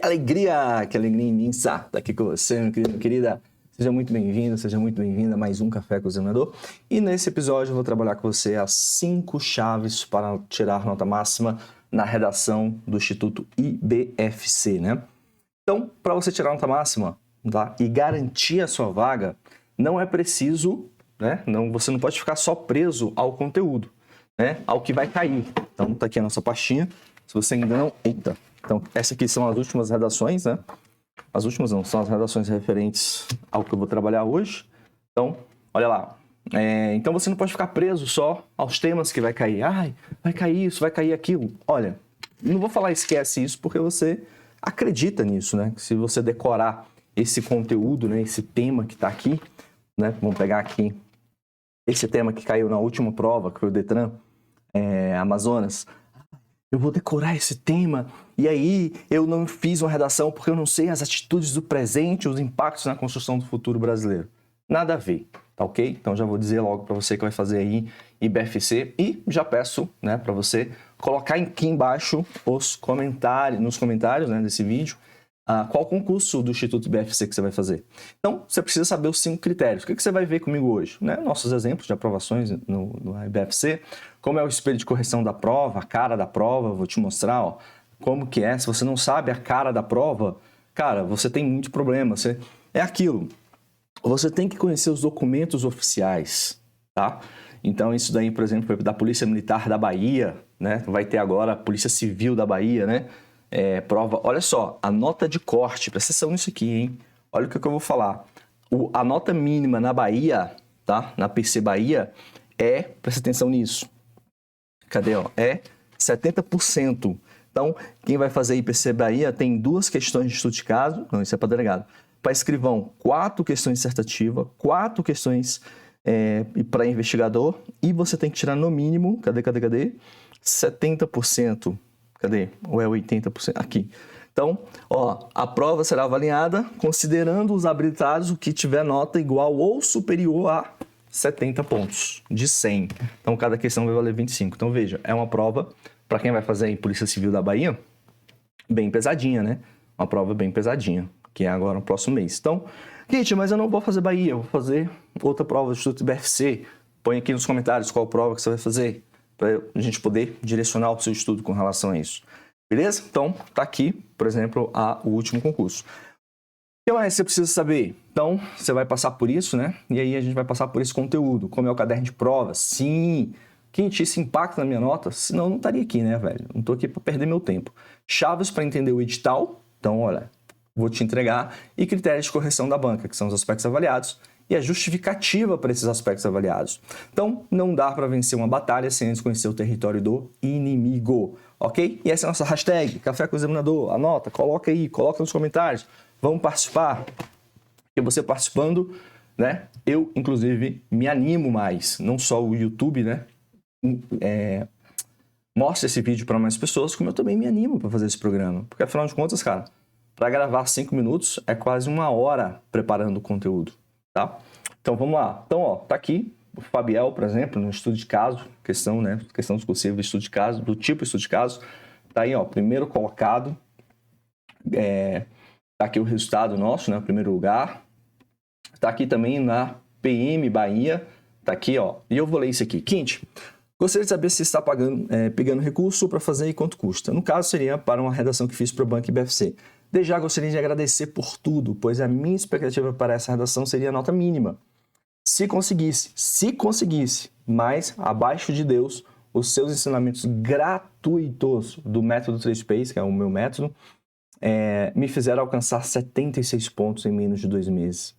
Que alegria imensa estar aqui com você, meu querido, minha querida. Seja muito bem-vindo, seja muito bem-vinda a mais um Café com o Examinador. E nesse episódio eu vou trabalhar com você as 5 chaves para tirar nota máxima na redação do Instituto IBFC, né? Então, para você tirar nota máxima, tá? E garantir a sua vaga, não é preciso, né? Você não pode ficar só preso ao conteúdo, né? Ao que vai cair. Então, tá aqui a nossa pastinha. Se você ainda não... Eita! Então, essas aqui são as últimas redações, né? As últimas não, são as redações referentes ao que eu vou trabalhar hoje. Então, olha lá. Então, você não pode ficar preso só aos temas que vai cair. Ai, vai cair isso, vai cair aquilo. Olha, não vou falar esquece isso porque você acredita nisso, né? Se você decorar esse conteúdo, né? Esse tema que está aqui, né? Vamos pegar aqui esse tema que caiu na última prova, que foi o Detran, Amazonas. Eu vou decorar esse tema e aí eu não fiz uma redação porque eu não sei as atitudes do presente, os impactos na construção do futuro brasileiro. Nada a ver, tá ok? Então já vou dizer logo para você que vai fazer aí IBFC e já peço, né, para você colocar aqui embaixo nos comentários, né, desse vídeo, qual concurso do Instituto IBFC que você vai fazer. Então, você precisa saber os 5 critérios. O que você vai ver comigo hoje? Né? Nossos exemplos de aprovações no IBFC, como é o espelho de correção da prova, a cara da prova, vou te mostrar, ó, como que é. Se você não sabe a cara da prova, cara, você tem muito problema. É aquilo, você tem que conhecer os documentos oficiais, tá? Então, isso daí, por exemplo, da Polícia Militar da Bahia, né? Vai ter agora a Polícia Civil da Bahia, né? Prova, olha só, a nota de corte, presta atenção nisso aqui, hein? Olha o que eu vou falar. A nota mínima na Bahia, tá? Na PC Bahia, presta atenção nisso. Cadê, ó? 70%. Então, quem vai fazer IPC Bahia tem 2 questões de estudo de caso, não, isso é para delegado. Para escrivão, 4 questões dissertativas, 4 questões para investigador, e você tem que tirar no mínimo, cadê? 70%. Cadê? Ou é 80%? Aqui. Então, ó, a prova será avaliada considerando os habilitados o que tiver nota igual ou superior a 70 pontos, de 100. Então, cada questão vai valer 25. Então, veja, é uma prova, para quem vai fazer em Polícia Civil da Bahia, bem pesadinha, né? Uma prova bem pesadinha, que é agora no próximo mês. Então, Kit, mas eu não vou fazer Bahia, eu vou fazer outra prova do Instituto IBFC. Põe aqui nos comentários qual prova que você vai fazer, para a gente poder direcionar o seu estudo com relação a isso. Beleza? Então, tá aqui, por exemplo, o último concurso. O que mais você precisa saber? Então, você vai passar por isso, né? E aí a gente vai passar por esse conteúdo, como é o caderno de prova. Sim! Quinte, isso impacta na minha nota? Senão eu não estaria aqui, né, velho? Não tô aqui para perder meu tempo. Chaves para entender o edital. Então, olha, vou te entregar. E critérios de correção da banca, que são os aspectos avaliados. E a justificativa para esses aspectos avaliados. Então, não dá para vencer uma batalha sem antes conhecer o território do inimigo, ok? E essa é a nossa hashtag, Café com o Examinador. Anota, coloca aí, coloca nos comentários. Vamos participar. E você participando, né? Eu, inclusive, me animo mais. Não só o YouTube, né? Mostra esse vídeo para mais pessoas, como eu também me animo para fazer esse programa. Porque, afinal de contas, cara, para gravar 5 minutos é quase 1 hora preparando o conteúdo. Tá? Então vamos lá. Então, ó, tá aqui o Fabiel, por exemplo, no estudo de caso, questão discursiva do estudo de caso, do tipo estudo de caso. Tá aí, ó, primeiro colocado. Tá aqui o resultado nosso, né? O primeiro lugar. Tá aqui também na PM Bahia. Tá aqui, ó. E eu vou ler isso aqui. Quinte, gostaria de saber se está pegando recurso para fazer e quanto custa. No caso, seria para uma redação que fiz para o Banco IBFC. Desde já gostaria de agradecer por tudo, pois a minha expectativa para essa redação seria a nota mínima. Se conseguisse, mas abaixo de Deus, os seus ensinamentos gratuitos do método 3Ps, que é o meu método, me fizeram alcançar 76 pontos em menos de 2 meses.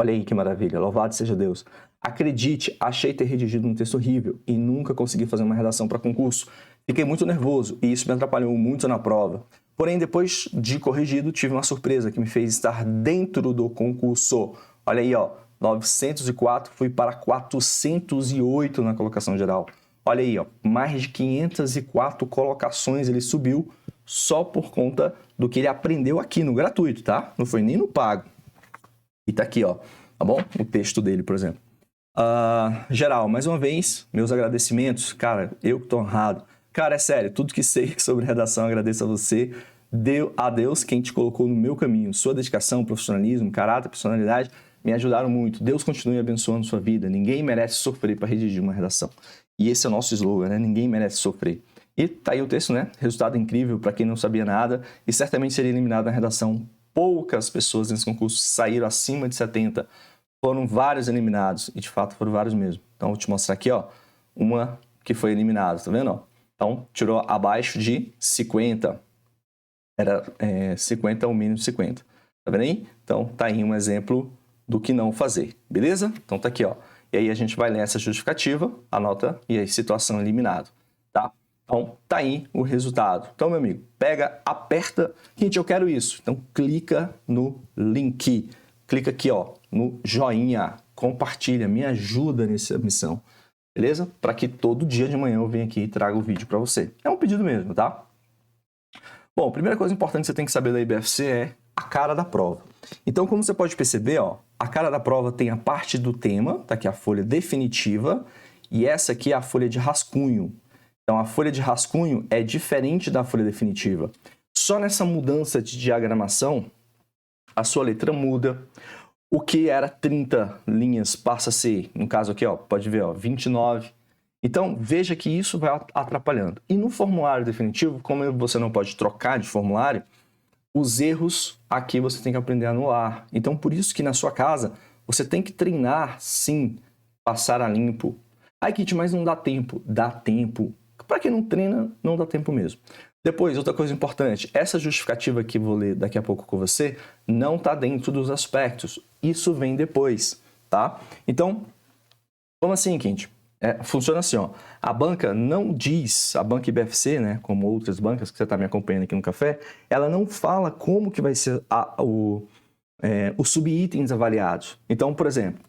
Olha aí que maravilha, louvado seja Deus. Acredite, achei ter redigido um texto horrível e nunca consegui fazer uma redação para concurso. Fiquei muito nervoso e isso me atrapalhou muito na prova. Porém, depois de corrigido, tive uma surpresa que me fez estar dentro do concurso. Olha aí, ó, 904 fui para 408 na colocação geral. Olha aí, ó, mais de 504 colocações ele subiu só por conta do que ele aprendeu aqui no gratuito, tá? Não foi nem no pago. E tá aqui, ó, tá bom? O texto dele, por exemplo. Geral, mais uma vez, meus agradecimentos. Cara, eu que tô honrado. Cara, é sério, tudo que sei sobre redação, agradeço a você. a Deus quem te colocou no meu caminho. Sua dedicação, profissionalismo, caráter, personalidade me ajudaram muito. Deus continue abençoando sua vida. Ninguém merece sofrer para redigir uma redação. E esse é o nosso slogan, né? Ninguém merece sofrer. E tá aí o texto, né? Resultado incrível para quem não sabia nada e certamente seria eliminado na redação. Poucas pessoas nesse concurso saíram acima de 70. Foram vários eliminados e de fato foram vários mesmo. Então vou te mostrar aqui, ó, uma que foi eliminada, tá vendo? Ó? Então tirou abaixo de 50. Era 50 o mínimo de 50. Tá vendo aí? Então tá aí um exemplo do que não fazer, beleza? Então tá aqui, ó. E aí a gente vai ler essa justificativa, anota e aí situação eliminado, tá? Então tá aí o resultado. Então, meu amigo, pega, aperta, gente, eu quero isso. Então clica no link, clica aqui, ó, no joinha, compartilha, me ajuda nessa missão, beleza? Para que todo dia de manhã eu venha aqui e traga o vídeo para você. É um pedido mesmo, tá? Bom, a primeira coisa importante que você tem que saber da IBFC é a cara da prova. Então, como você pode perceber, ó, a cara da prova tem a parte do tema, tá aqui a folha definitiva, e essa aqui é a folha de rascunho. Então, a folha de rascunho é diferente da folha definitiva. Só nessa mudança de diagramação, a sua letra muda. O que era 30 linhas passa a ser, no caso aqui, ó, pode ver, ó, 29. Então, veja que isso vai atrapalhando. E no formulário definitivo, como você não pode trocar de formulário, os erros aqui você tem que aprender a anular. Então, por isso que na sua casa, você tem que treinar, sim, passar a limpo. Ai, Kit, mas não dá tempo. Dá tempo. Para quem não treina, não dá tempo mesmo. Depois, outra coisa importante, essa justificativa que vou ler daqui a pouco com você, não está dentro dos aspectos. Isso vem depois, tá? Então, como assim, Kit? Funciona assim, ó. A banca não diz, a banca IBFC, né, como outras bancas que você está me acompanhando aqui no café, ela não fala como que vai ser os subitens avaliados. Então, por exemplo,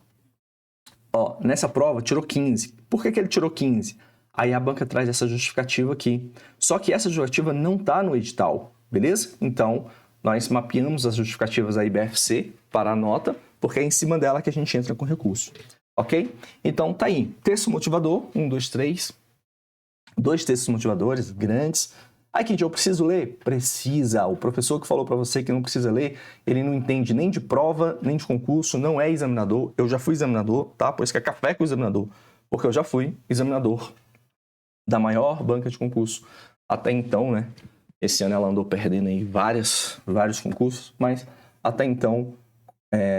ó, nessa prova tirou 15. Por que ele tirou 15? Aí a banca traz essa justificativa aqui. Só que essa justificativa não está no edital, beleza? Então, nós mapeamos as justificativas da IBFC para a nota, porque é em cima dela que a gente entra com recurso. Ok? Então, tá aí. Texto motivador, 1, 2, 3. 2 textos motivadores grandes. Aí, Kit, eu preciso ler? Precisa. O professor que falou para você que não precisa ler, ele não entende nem de prova, nem de concurso, não é examinador. Eu já fui examinador, tá? Por isso que é café com o examinador. Porque eu já fui examinador da maior banca de concurso. Até então, né? Esse ano ela andou perdendo aí vários concursos, mas até então,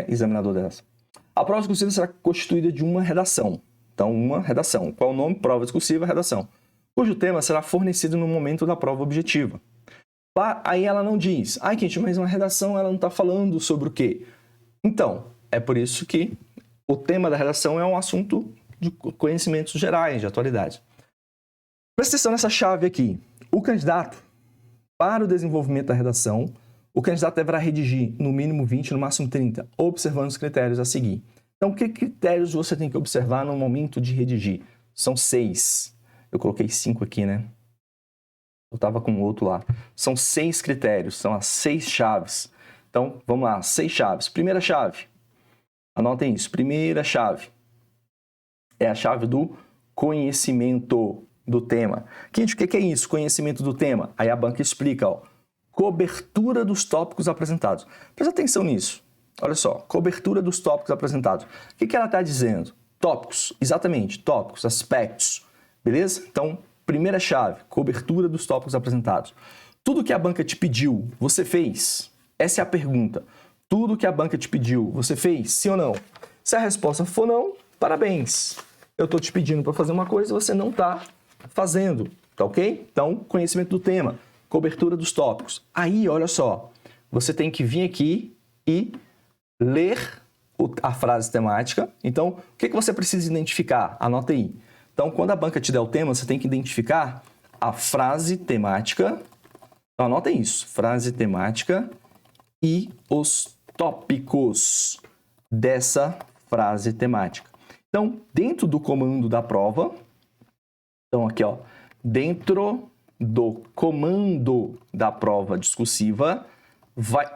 examinador dessa. A prova discursiva será constituída de uma redação. Então, uma redação. Qual o nome? Prova discursiva, redação. Cujo tema será fornecido no momento da prova objetiva. Aí ela não diz, ai, Kit, mas uma redação ela não está falando sobre o quê? Então, é por isso que o tema da redação é um assunto de conhecimentos gerais, de atualidade. Presta atenção nessa chave aqui. O candidato, para o desenvolvimento da redação, o candidato deverá redigir no mínimo 20, no máximo 30, observando os critérios a seguir. Então, que critérios você tem que observar no momento de redigir? São 6. Eu coloquei 5 aqui, né? Eu estava com outro lá. São 6 critérios, são as 6 chaves. Então, vamos lá, 6 chaves. Primeira chave, anotem isso. Primeira chave é a chave do conhecimento do tema. Kit, o que é isso? Conhecimento do tema. Aí a banca explica, ó. Cobertura dos tópicos apresentados. Presta atenção nisso. Olha só, cobertura dos tópicos apresentados. O que ela está dizendo? Tópicos, exatamente, tópicos, aspectos. Beleza? Então, primeira chave, cobertura dos tópicos apresentados. Tudo que a banca te pediu, você fez? Essa é a pergunta. Tudo que a banca te pediu, você fez? Sim ou não? Se a resposta for não, parabéns. Eu estou te pedindo para fazer uma coisa e você não está fazendo, tá ok? Então, conhecimento do tema. Cobertura dos tópicos. Aí, olha só, você tem que vir aqui e ler a frase temática. Então, o que você precisa identificar? Anota aí. Então, quando a banca te der o tema, você tem que identificar a frase temática. Então, anota isso. Frase temática e os tópicos dessa frase temática. Então, dentro do comando da prova, então aqui, ó, dentro do comando da prova discursiva, vai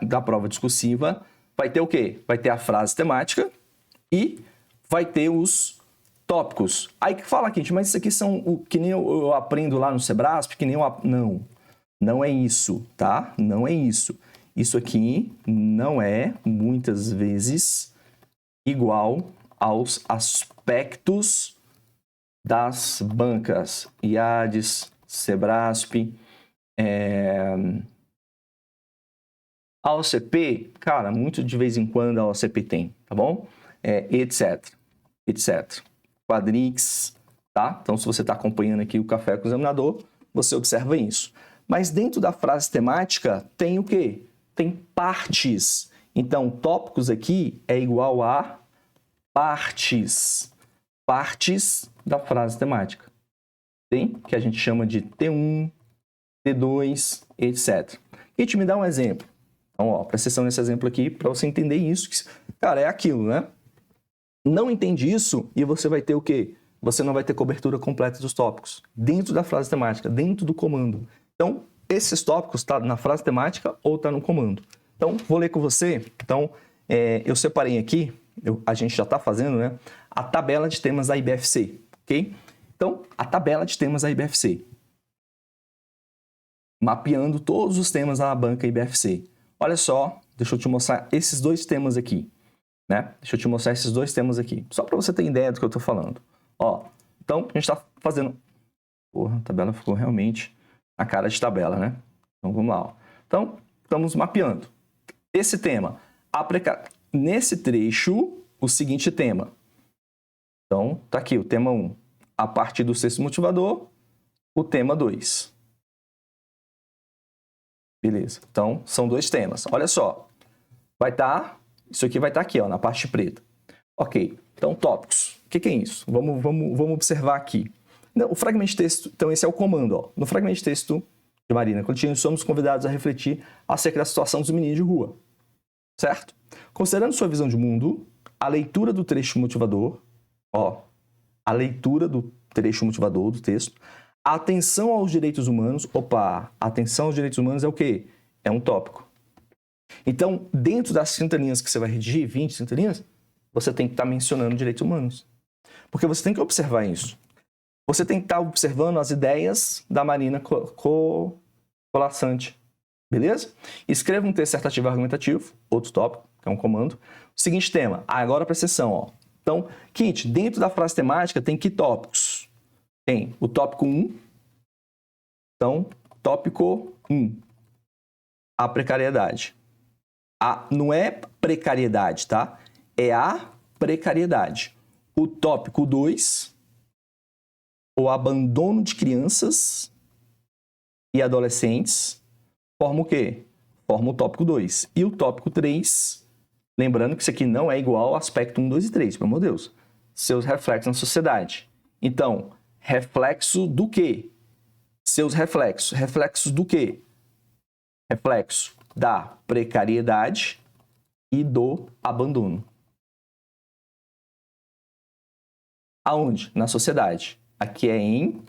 ter o quê? Vai ter a frase temática e vai ter os tópicos. Aí que fala, Kit, mas isso aqui são o que nem eu aprendo lá no Sebrasp, que nem eu... Não. Não é isso, tá? Não é isso. Isso aqui não é, muitas vezes, igual aos aspectos das bancas. IADES, Sebrasp, a OCP, cara, muito de vez em quando a OCP tem, tá bom? Etc. Quadrix, tá? Então, se você está acompanhando aqui o Café com o Examinador, você observa isso. Mas dentro da frase temática, tem o quê? Tem partes. Então, tópicos aqui é igual a partes. Partes da frase temática. Tem? Que a gente chama de T1, T2, etc. E te me dá um exemplo. Então, ó, presta atenção nesse exemplo aqui para você entender isso. Cara, é aquilo, né? Não entende isso e você vai ter o quê? Você não vai ter cobertura completa dos tópicos dentro da frase temática, dentro do comando. Então, esses tópicos estão na frase temática ou está no comando. Então, vou ler com você. Então, eu separei aqui, a gente já está fazendo, né? A tabela de temas da IBFC, ok? Então, a tabela de temas da IBFC. Mapeando todos os temas da banca IBFC. Olha só, deixa eu te mostrar esses dois temas aqui, né? Deixa eu te mostrar esses dois temas aqui, só para você ter ideia do que eu estou falando. Ó, então, a gente está fazendo... Porra, a tabela ficou realmente a cara de tabela, né? Então, vamos lá. Ó. Então, estamos mapeando. Esse tema, nesse trecho, o seguinte tema. Então, tá aqui o tema 1. A partir do texto motivador, o tema 2. Beleza. Então, são dois temas. Olha só. Isso aqui vai estar aqui, ó, na parte preta. Ok. Então, tópicos. O que é isso? Vamos observar aqui. O fragmento de texto, então esse é o comando. Ó. No fragmento de texto de Marina Contini, somos convidados a refletir acerca da situação dos meninos de rua. Certo? Considerando sua visão de mundo, a leitura do trecho motivador, ó, a leitura do trecho motivador do texto, a atenção aos direitos humanos, atenção aos direitos humanos é o quê? É um tópico. Então, dentro das 30 linhas que você vai redigir, 20, 30 linhas, você tem que estar mencionando direitos humanos. Porque você tem que observar isso. Você tem que estar observando as ideias da Marina Colaçante. Beleza? Escreva um texto dissertativo argumentativo, outro tópico, que é um comando. O seguinte tema, agora para a sessão. Ó. Então, Kit, dentro da frase temática tem que tópicos? Tem o tópico 1. Então, tópico 1. A precariedade. Não é precariedade, tá? É a precariedade. O tópico 2, o abandono de crianças e adolescentes, forma o quê? Forma o tópico 2. E o tópico 3, lembrando que isso aqui não é igual ao aspecto 1, 2 e 3, pelo amor de Deus. Seus reflexos na sociedade. Então, reflexo do quê? Seus reflexos. Reflexos do quê? Reflexo da precariedade e do abandono. Aonde? Na sociedade. Aqui é em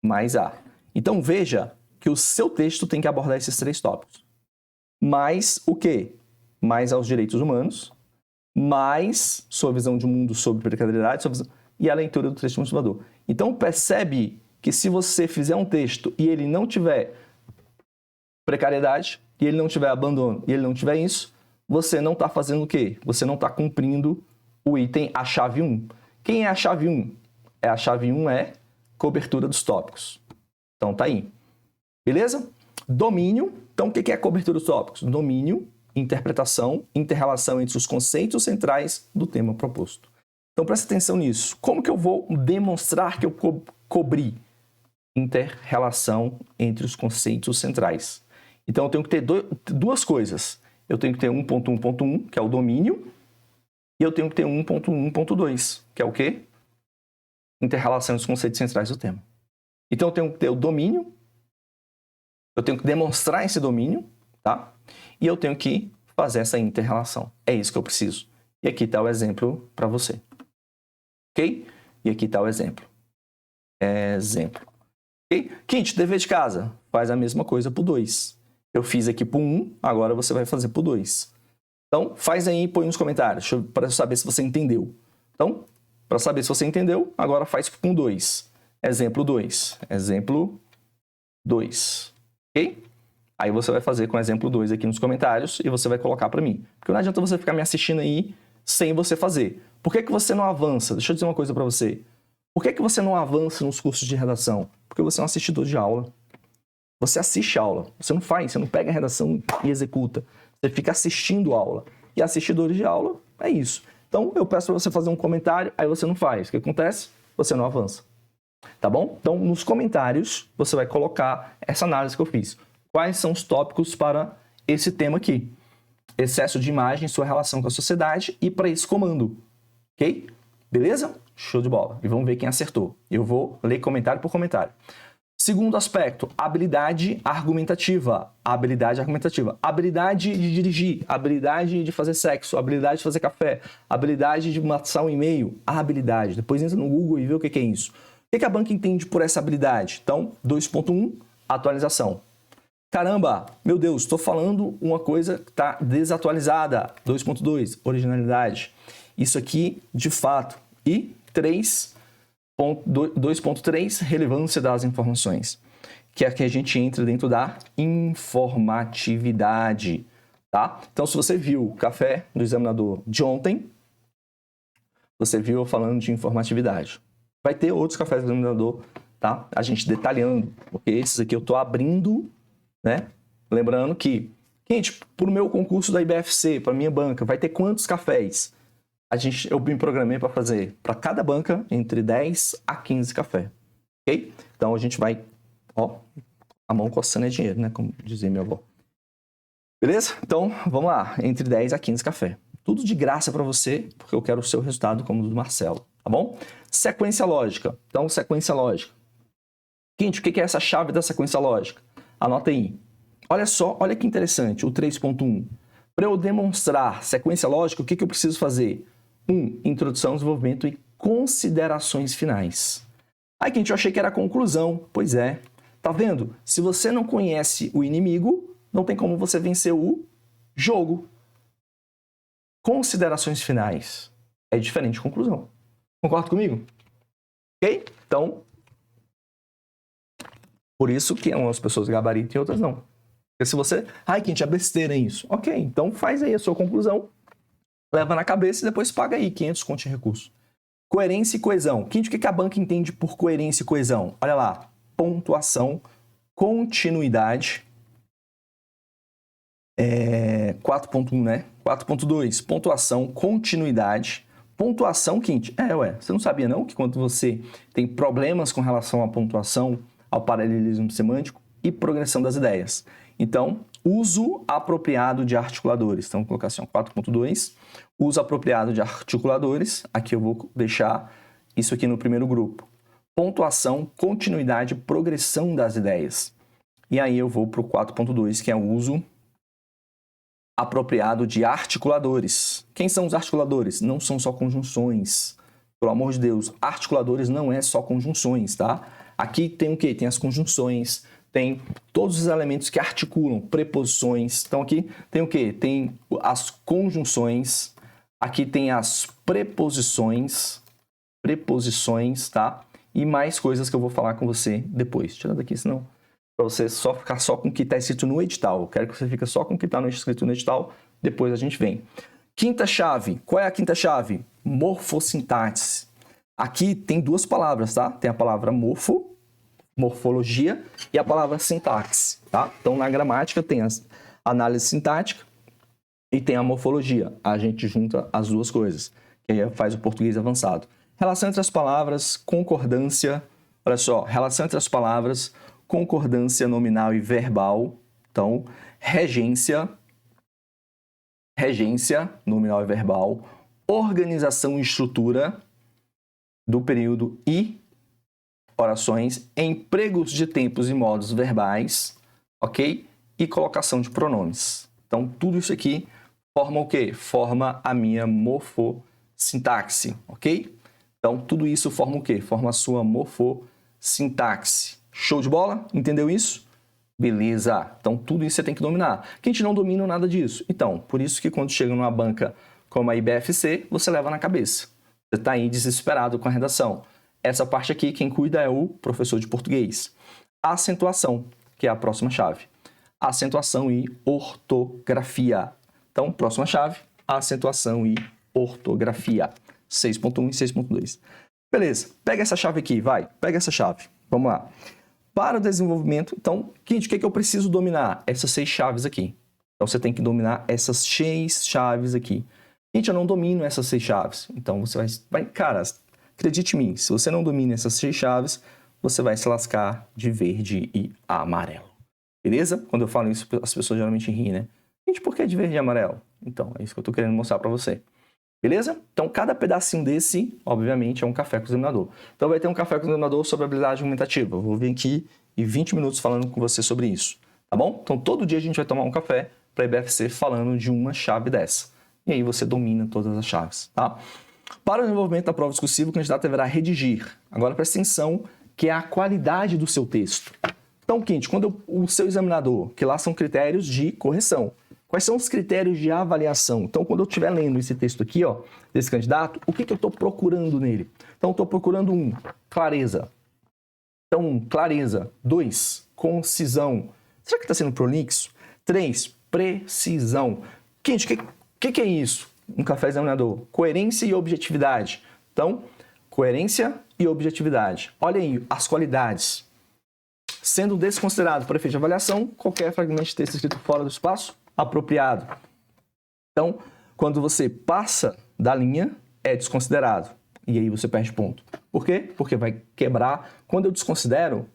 mais A. Então, veja que o seu texto tem que abordar esses 3 tópicos. Mais o quê? Mais aos direitos humanos, mais sua visão de mundo sobre precariedade e a leitura do texto motivador. Então, percebe que se você fizer um texto e ele não tiver precariedade, e ele não tiver abandono, e ele não tiver isso, você não está fazendo o quê? Você não está cumprindo o item, a chave 1. Quem é a chave 1? A chave 1 é cobertura dos tópicos. Então, tá aí. Beleza? Domínio. Então, o que é a cobertura dos tópicos? Domínio, interpretação, inter-relação entre os conceitos centrais do tema proposto. Então, presta atenção nisso. Como que eu vou demonstrar que eu cobri inter-relação entre os conceitos centrais? Então, eu tenho que ter duas coisas. Eu tenho que ter 1.1.1, que é o domínio, e eu tenho que ter 1.1.2, que é o quê? Inter-relação dos conceitos centrais do tema. Então, eu tenho que ter o domínio, eu tenho que demonstrar esse domínio, tá? E eu tenho que fazer essa inter-relação. É isso que eu preciso. E aqui está o exemplo para você. Ok? E aqui está o exemplo. Exemplo. Ok? Quinto, dever de casa. Faz a mesma coisa para o 2. Eu fiz aqui para o 1, agora você vai fazer para o 2. Então, faz aí e põe nos comentários para saber se você entendeu. Então, para saber se você entendeu, agora faz com 2. Exemplo 2. Exemplo 2. Ok? Aí você vai fazer com o exemplo 2 aqui nos comentários e você vai colocar para mim. Porque não adianta você ficar me assistindo aí sem você fazer. Por que você não avança? Deixa eu dizer uma coisa para você. Por que você não avança nos cursos de redação? Porque você é um assistidor de aula. Você assiste aula. Você não faz, você não pega a redação e executa. Você fica assistindo aula. E assistidores de aula é isso. Então, eu peço para você fazer um comentário, aí você não faz. O que acontece? Você não avança. Tá bom? Então, nos comentários, você vai colocar essa análise que eu fiz. Quais são os tópicos para esse tema aqui? Excesso de imagem, sua relação com a sociedade e para esse comando. Ok? Beleza? Show de bola. E vamos ver quem acertou. Eu vou ler comentário por comentário. Segundo aspecto, habilidade argumentativa. Habilidade argumentativa. Habilidade de dirigir, habilidade de fazer sexo, habilidade de fazer café, habilidade de matar um e-mail. A habilidade. Depois entra no Google e vê o que é isso. O que a banca entende por essa habilidade? Então, 2.1, atualização. Caramba, meu Deus, estou falando uma coisa que está desatualizada. 2.2, originalidade. Isso aqui, de fato. E 2.3, relevância das informações. Que é que a gente entra dentro da informatividade. Tá? Então, se você viu o café do examinador de ontem, você viu eu falando de informatividade. Vai ter outros cafés do examinador, tá? A gente detalhando, porque esses aqui eu estou abrindo, né? Lembrando que, gente, para o meu concurso da IBFC, para a minha banca, vai ter quantos cafés? Eu me programei para fazer para cada banca entre 10 a 15 cafés, ok? Então a gente vai, ó, a mão coçando é dinheiro, né? Como dizia minha avó. Beleza? Então vamos lá, entre 10 a 15 cafés. Tudo de graça para você, porque eu quero o seu resultado como o do Marcelo, tá bom? Sequência lógica. Então, sequência lógica. Gente, o que é essa chave da sequência lógica? Anota aí. Olha só, olha que interessante, o 3.1. Para eu demonstrar sequência lógica, o que eu preciso fazer? 1. Introdução, desenvolvimento e considerações finais. Aí, gente, eu achei que era a conclusão. Pois é. Tá vendo? Se você não conhece o inimigo, não tem como você vencer o jogo. Considerações finais é diferente de conclusão. Concorda comigo? Ok? Então, por isso que umas pessoas gabaritam e outras não. Porque se você... Ai, gente, é besteira isso. Ok, então faz aí a sua conclusão, leva na cabeça e depois paga aí 500 conto de recurso. Coerência e coesão. Gente, o que a banca entende por coerência e coesão? Olha lá. Pontuação, continuidade... 4.1, né? 4.2, pontuação, continuidade. Pontuação, Quinte, você não sabia não que quando você tem problemas com relação à pontuação, ao paralelismo semântico e progressão das ideias. Então, uso apropriado de articuladores. Então, vou colocar assim, 4.2, uso apropriado de articuladores. Aqui eu vou deixar isso aqui no primeiro grupo. Pontuação, continuidade, progressão das ideias. E aí eu vou para o 4.2, que é o uso apropriado de articuladores. Quem são os articuladores? Não são só conjunções. Pelo amor de Deus, articuladores não é só conjunções, tá? Aqui tem o quê? Tem as conjunções, tem todos os elementos que articulam, preposições. Então aqui tem o quê? Tem as conjunções, aqui tem as preposições, tá? E mais coisas que eu vou falar com você depois. Tira daqui, senão... para você só ficar só com o que está escrito no edital. Eu quero que você fique só com o que está escrito no edital, depois a gente vem. Quinta chave. Qual é a quinta chave? Morfossintaxe. Aqui tem duas palavras, tá? Tem a palavra morfologia, e a palavra sintaxe, tá? Então, na gramática tem a análise sintática e tem a morfologia. A gente junta as duas coisas, que aí faz o português avançado. Relação entre as palavras, concordância. Olha só, relação entre as palavras, concordância nominal e verbal. Então, regência, nominal e verbal, organização e estrutura do período e orações, empregos de tempos e modos verbais, ok? E colocação de pronomes. Então, tudo isso aqui forma o quê? Forma a minha morfossintaxe, ok? Então, tudo isso forma o quê? Forma a sua morfossintaxe. Show de bola? Entendeu isso? Beleza. Então, tudo isso você tem que dominar. Quem não domina nada disso? Então, por isso que quando chega numa banca como a IBFC, você leva na cabeça. Você está aí desesperado com a redação. Essa parte aqui, quem cuida é o professor de português. A acentuação, que é a próxima chave. acentuação e ortografia. Então, próxima chave, acentuação e ortografia. 6.1 e 6.2. Beleza, pega essa chave aqui, vai, pega essa chave. Vamos lá. Para o desenvolvimento, então, gente, o que eu preciso dominar? Essas 6 chaves aqui. Então, você tem que dominar essas 6 chaves aqui. Gente, eu não domino essas 6 chaves. Então, você vai... Cara, acredite em mim, se você não domina essas 6 chaves, você vai se lascar de verde e amarelo. Beleza? Quando eu falo isso, as pessoas geralmente riem, né? Gente, por que de verde e amarelo? Então, é isso que eu tô querendo mostrar para você. Beleza? Então, cada pedacinho desse, obviamente, é um café com o examinador. Então, vai ter um café com o examinador sobre habilidade argumentativa. Eu vou vir aqui e 20 minutos falando com você sobre isso. Tá bom? Então, todo dia a gente vai tomar um café para a IBFC falando de uma chave dessa. E aí você domina todas as chaves, tá? Para o desenvolvimento da prova discursiva, o candidato deverá redigir. Agora, presta atenção, que é a qualidade do seu texto. Então, Quinte, quando o seu examinador, que lá são critérios de correção. Quais são os critérios de avaliação? Então, quando eu estiver lendo esse texto aqui, ó, desse candidato, o que eu estou procurando nele? Então, eu estou procurando 1, clareza. Então, 1, clareza. 2, concisão. Será que está sendo prolixo? 3, precisão. Quinte, o que é isso? Um café examinador. Coerência e objetividade. Então, coerência e objetividade. Olha aí as qualidades. Sendo desconsiderado por efeito de avaliação, qualquer fragmento de texto escrito fora do espaço apropriado. Então, quando você passa da linha, é desconsiderado. E aí você perde ponto. Por quê? Porque vai quebrar. Quando eu desconsidero,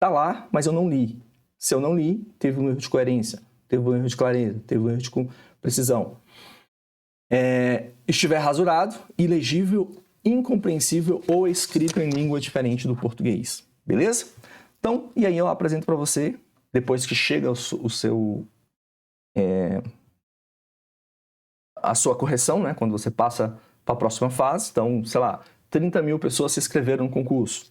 tá lá, mas eu não li. Se eu não li, teve um erro de coerência, teve um erro de clareza, teve um erro de precisão. Estiver rasurado, ilegível, incompreensível ou escrito em língua diferente do português. Beleza? Então, e aí eu apresento para você, depois que chega a sua correção, né? Quando você passa para a próxima fase. Então, sei lá, 30 mil pessoas se inscreveram no concurso.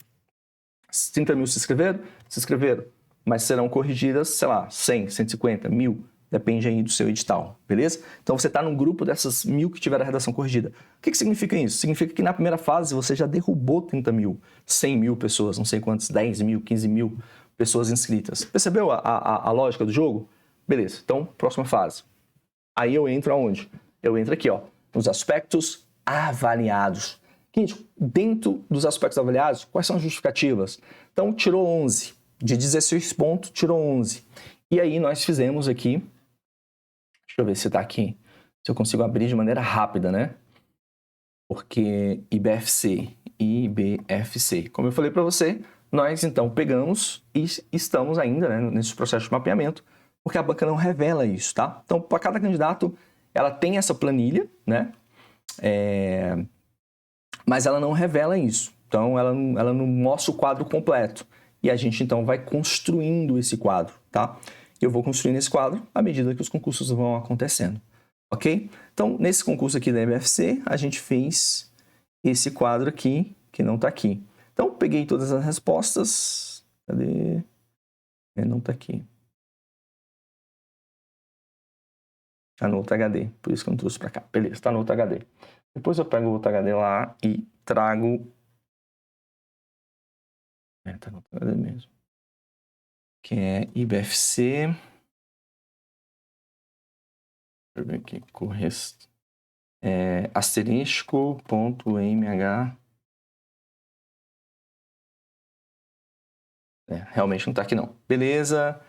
30 mil se inscreveram, mas serão corrigidas, sei lá, 100, 150, 1000, depende aí do seu edital, beleza? Então, você está num grupo dessas 1000 que tiveram a redação corrigida. O que significa isso? Significa que na primeira fase você já derrubou 30 mil, 100 mil pessoas, não sei quantos, 10 mil, 15 mil pessoas inscritas. Percebeu a lógica do jogo? Beleza, então, próxima fase. Aí eu entro aonde? Eu entro aqui, ó, nos aspectos avaliados. Gente, dentro dos aspectos avaliados, quais são as justificativas? Então, tirou 11. De 16 pontos, tirou 11. E aí nós fizemos aqui, deixa eu ver se está aqui, se eu consigo abrir de maneira rápida, né? Porque IBFC, como eu falei para você, nós então pegamos e estamos ainda, né, nesse processo de mapeamento, porque a banca não revela isso, tá? Então, para cada candidato, ela tem essa planilha, né? Mas ela não revela isso. Então, ela não mostra o quadro completo. E a gente, então, vai construindo esse quadro, tá? Eu vou construindo esse quadro à medida que os concursos vão acontecendo, ok? Então, nesse concurso aqui da IBFC, a gente fez esse quadro aqui, que não está aqui. Então, peguei todas as respostas. Cadê? Não está aqui. Está no outro HD, por isso que eu não trouxe para cá. Beleza, está no outro HD. Depois eu pego o outro HD lá e trago... Está no outro HD mesmo. Que é IBFC. Deixa eu ver aqui. Asterisco.mh. Realmente não está aqui não. Beleza.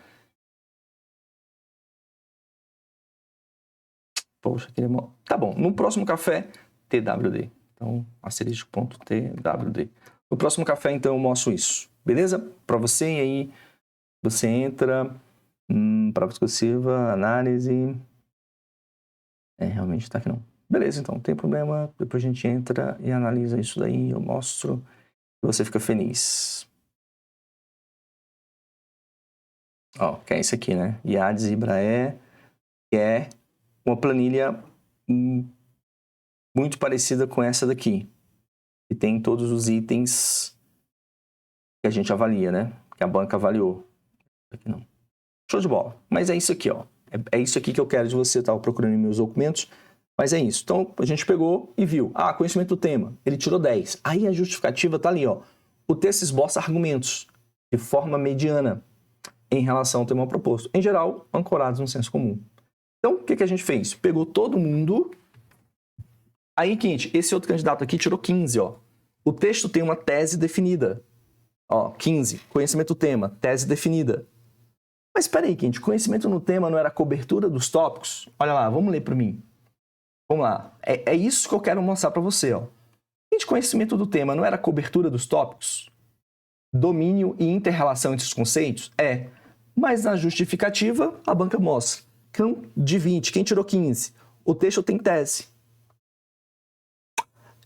Poxa, que demora. Tá bom. No próximo café, TWD. Então, asterisco.twd. No próximo café, então, eu mostro isso. Beleza? Para você, e aí você entra, prova discursiva, análise. Realmente tá aqui não. Beleza, então, não tem problema. Depois a gente entra e analisa isso daí, eu mostro e você fica feliz. Ó, que é isso aqui, né? IADES e IBRAE, que é uma planilha muito parecida com essa daqui. E tem todos os itens que a gente avalia, né? Que a banca avaliou. Aqui não. Show de bola. Mas é isso aqui, ó. É isso aqui que eu quero de você. Eu estava procurando em meus documentos. Mas é isso. Então, a gente pegou e viu. Conhecimento do tema. Ele tirou 10. Aí a justificativa tá ali, ó. O texto esboça argumentos de forma mediana. em relação ao tema proposto. Em geral, ancorados no senso comum. Então, o que a gente fez? Pegou todo mundo. Aí, quente, esse outro candidato aqui tirou 15, ó. O texto tem uma tese definida. Ó, 15. Conhecimento do tema, tese definida. Mas espera aí, quente, conhecimento no tema não era a cobertura dos tópicos? Olha lá, vamos ler para mim. Vamos lá. É isso que eu quero mostrar para você, ó. Quente, conhecimento do tema não era a cobertura dos tópicos? Domínio e inter-relação entre os conceitos? É. Mas na justificativa, a banca mostra. De 20, quem tirou 15? O texto tem tese.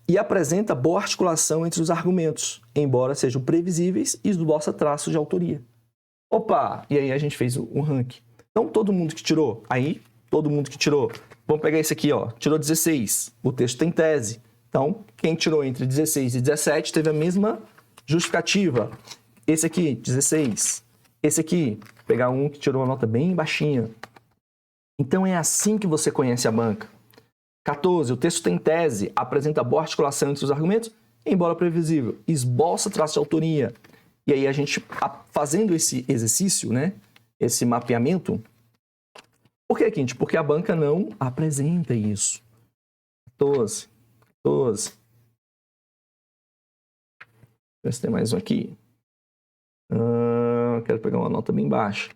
E apresenta boa articulação entre os argumentos, embora sejam previsíveis e esboça traços de autoria. Opa! E aí a gente fez um ranking. Então, todo mundo que tirou. Aí, todo mundo que tirou. Vamos pegar esse aqui, ó. Tirou 16. O texto tem tese. Então, quem tirou entre 16 e 17 teve a mesma justificativa. Esse aqui, 16. Esse aqui, pegar um que tirou uma nota bem baixinha. Então, é assim que você conhece a banca. 14. O texto tem tese, apresenta boa articulação entre os argumentos, embora previsível. Esboça traço de autoria. E aí, a gente, fazendo esse exercício, né? Esse mapeamento. Por que, Quinte? Porque a banca não apresenta isso. 14. Ver se tem mais um aqui. Quero pegar uma nota bem baixa.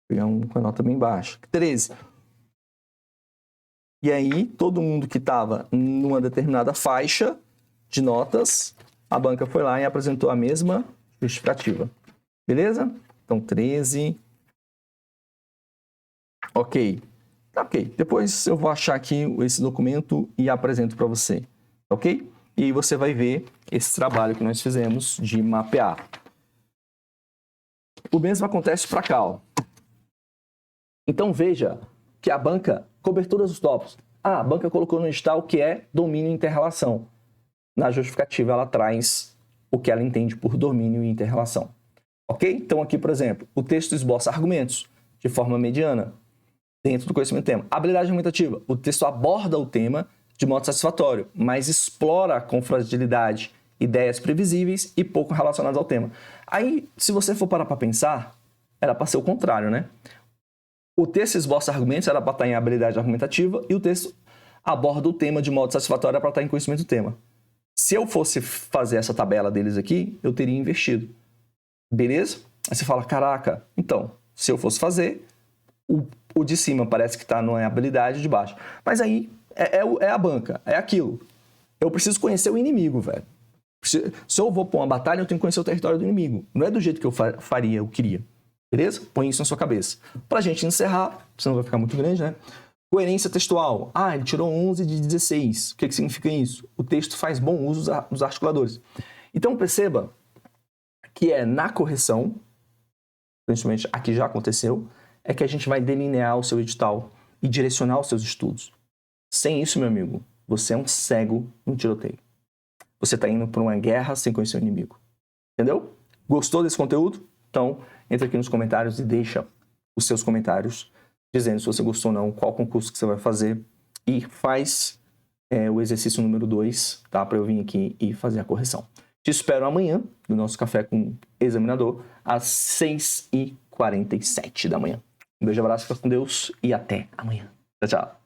Pegar um com a nota bem baixa. 13. E aí, todo mundo que estava numa determinada faixa de notas, a banca foi lá e apresentou a mesma justificativa. Beleza? Então, 13. Ok. Ok. Depois eu vou achar aqui esse documento e apresento para você. Ok? E aí você vai ver esse trabalho que nós fizemos de mapear. O mesmo acontece para cá, ó. Então, veja que a banca, cobertura dos tópicos. A banca colocou no edital que é domínio e inter-relação. Na justificativa, ela traz o que ela entende por domínio e inter-relação. Ok? Então, aqui, por exemplo, o texto esboça argumentos de forma mediana dentro do conhecimento do tema. Habilidade argumentativa. O texto aborda o tema de modo satisfatório, mas explora com fragilidade ideias previsíveis e pouco relacionadas ao tema. Aí, se você for parar para pensar, era para ser o contrário, né? O texto esboça argumentos, era para estar em habilidade argumentativa, e o texto aborda o tema de modo satisfatório, era para estar em conhecimento do tema. Se eu fosse fazer essa tabela deles aqui, eu teria invertido. Beleza? Aí você fala, caraca, então, se eu fosse fazer, o de cima parece que está na habilidade de baixo. Mas aí é a banca, é aquilo. Eu preciso conhecer o inimigo, velho. Se eu vou para uma batalha, eu tenho que conhecer o território do inimigo. Não é do jeito que eu faria, eu queria. Beleza? Põe isso na sua cabeça. Pra gente encerrar, senão vai ficar muito grande, né? Coerência textual. Ele tirou 11 de 16. O que significa isso? O texto faz bom uso dos articuladores. Então, perceba que na correção, principalmente aqui já aconteceu, é que a gente vai delinear o seu edital e direcionar os seus estudos. Sem isso, meu amigo, você é um cego no tiroteio. Você está indo para uma guerra sem conhecer o inimigo. Entendeu? Gostou desse conteúdo? Então, entra aqui nos comentários e deixa os seus comentários dizendo se você gostou ou não, qual concurso que você vai fazer e faz o exercício número 2, tá? Para eu vir aqui e fazer a correção. Te espero amanhã no nosso Café com Examinador às 6h47 da manhã. Um beijo, abraço, fica com Deus e até amanhã. Tchau, tchau.